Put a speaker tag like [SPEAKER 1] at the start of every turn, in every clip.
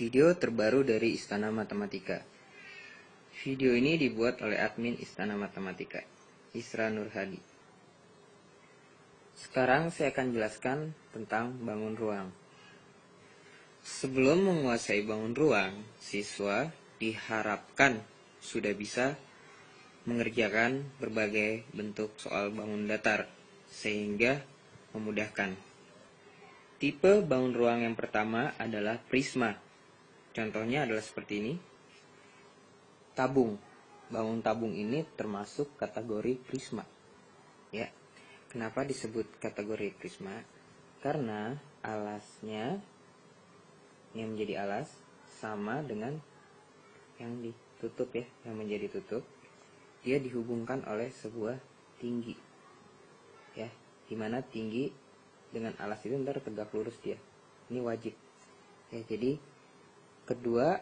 [SPEAKER 1] Video terbaru dari Istana Matematika. Video ini dibuat oleh admin Istana Matematika, Isra Nurhadi. Sekarang saya akan jelaskan tentang bangun ruang. Sebelum menguasai bangun ruang, siswa diharapkan sudah bisa mengerjakan berbagai bentuk soal bangun datar, sehingga memudahkan. Tipe bangun ruang yang pertama adalah prisma. Contohnya adalah seperti ini. Tabung. Bangun tabung ini termasuk kategori prisma. Ya. Kenapa disebut kategori prisma? Karena alasnya yang menjadi alas sama dengan yang ditutup ya, yang menjadi tutup. Dia dihubungkan oleh sebuah tinggi. Ya, dimana tinggi dengan alas itu ntar tegak lurus dia. Ini wajib. Ya, jadi kedua,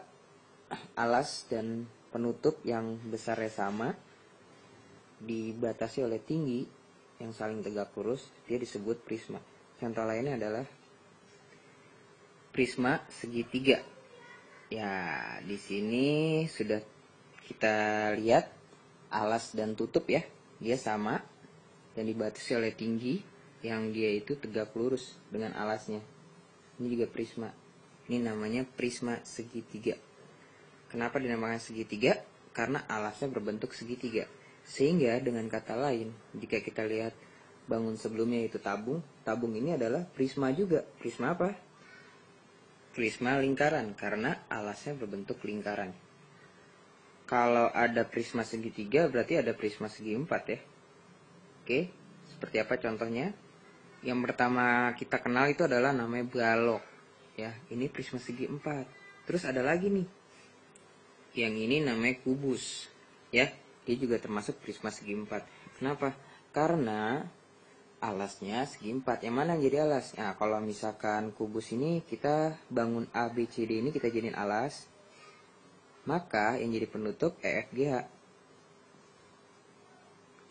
[SPEAKER 1] alas dan penutup yang besarnya sama dibatasi oleh tinggi yang saling tegak lurus, dia disebut prisma. Contoh lainnya adalah prisma segitiga. Ya, di sini sudah kita lihat alas dan tutup ya, dia sama dan dibatasi oleh tinggi yang dia itu tegak lurus dengan alasnya. Ini juga prisma. Ini namanya prisma segitiga. Kenapa dinamakan segitiga? Karena alasnya berbentuk segitiga. Sehingga dengan kata lain, jika kita lihat bangun sebelumnya itu tabung, tabung ini adalah prisma juga. Prisma apa? Prisma lingkaran, karena alasnya berbentuk lingkaran. Kalau ada prisma segitiga, berarti ada prisma segi empat ya. Oke, seperti apa contohnya? Yang pertama kita kenal itu adalah namanya balok. Ya, ini prisma segi empat. Terus ada lagi nih. Yang ini namanya kubus. Ya, dia juga termasuk prisma segi empat. Kenapa? Karena alasnya segi empat. Yang mana yang jadi alas? Nah, kalau misalkan kubus ini kita bangun A, B, C, D ini kita jadiin alas. Maka yang jadi penutup EFGH.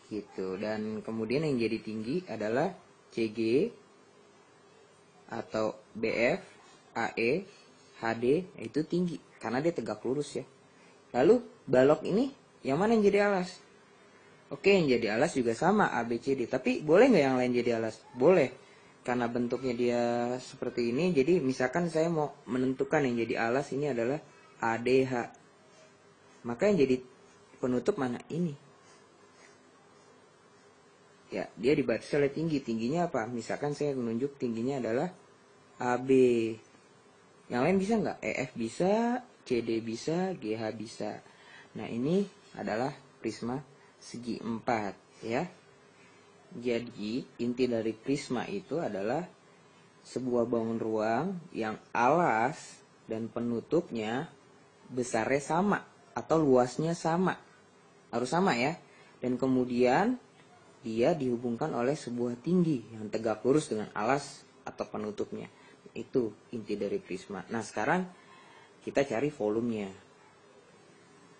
[SPEAKER 1] Gitu. Dan kemudian yang jadi tinggi adalah CG atau BF, AE, HD, itu tinggi karena dia tegak lurus ya. Lalu balok ini yang mana yang jadi alas? Oke, yang jadi alas juga sama A, B, C, D. Tapi boleh nggak yang lain jadi alas? Boleh. Karena bentuknya dia seperti ini. Jadi misalkan saya mau menentukan yang jadi alas ini adalah ADH. Maka yang jadi penutup mana? Ini. Ya, dia dibatasi oleh tinggi. Tingginya apa? Misalkan saya menunjuk tingginya adalah AB. Yang lain bisa nggak? EF bisa, CD bisa, GH bisa. Nah, ini adalah prisma segi empat ya. Jadi inti dari prisma itu adalah sebuah bangun ruang yang alas dan penutupnya besarnya sama atau luasnya sama. Harus sama ya. Dan kemudian dia dihubungkan oleh sebuah tinggi yang tegak lurus dengan alas atau penutupnya. Itu inti dari prisma. Nah, sekarang kita cari volumenya.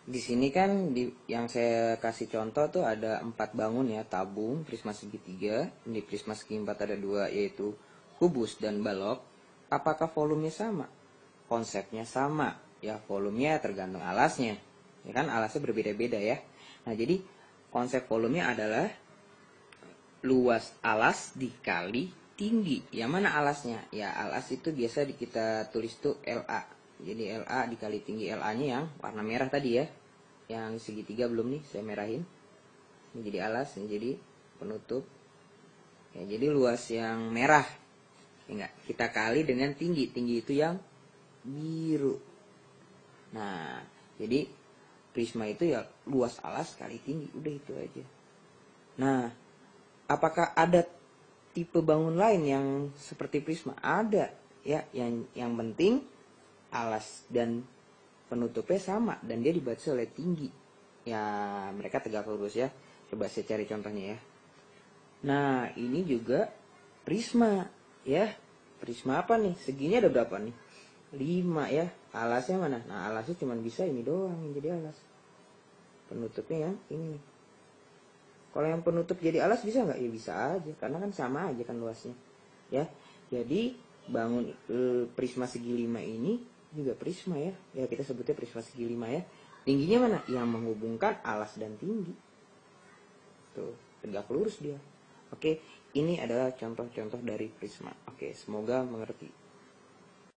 [SPEAKER 1] Di sini kan yang saya kasih contoh tuh ada 4 bangun ya, tabung, prisma segitiga. Di prisma segi 4 ada 2 yaitu kubus dan balok. Apakah volumenya sama? Konsepnya sama. Ya, volumenya tergantung alasnya. Ya kan alasnya berbeda-beda ya. Nah, jadi konsep volumenya adalah luas alas dikali tinggi. Yang mana alasnya? Ya, alas itu biasa kita tulis tuh LA. Jadi LA dikali tinggi LA-nya yang warna merah tadi ya. Yang segitiga belum nih, saya merahin. Ini jadi alas, ini jadi penutup. Ya, jadi luas yang merah. Ya, enggak, kita kali dengan tinggi. Tinggi itu yang biru. Nah, jadi prisma itu ya luas alas kali tinggi. Udah itu aja. Nah, apakah ada tipe bangun lain yang seperti prisma? Ada ya, yang penting alas dan penutupnya sama dan dia dibatasi oleh tinggi. Ya, mereka tegak lurus ya. Coba saya cari contohnya ya. Nah, ini juga prisma ya. Prisma apa nih? Seginya ada berapa nih? 5 ya. Alasnya mana? Nah, alasnya cuma bisa ini doang yang jadi alas. Penutupnya yang ini. Kalau yang penutup jadi alas bisa nggak? Ya bisa aja, karena kan sama aja kan luasnya. Ya, jadi bangun prisma segi 5 ini juga prisma ya. Ya kita sebutnya prisma segi 5 ya. Tingginya mana? Yang menghubungkan alas dan tinggi. Tuh, tegak lurus dia. Oke, ini adalah contoh-contoh dari prisma. Oke, semoga mengerti.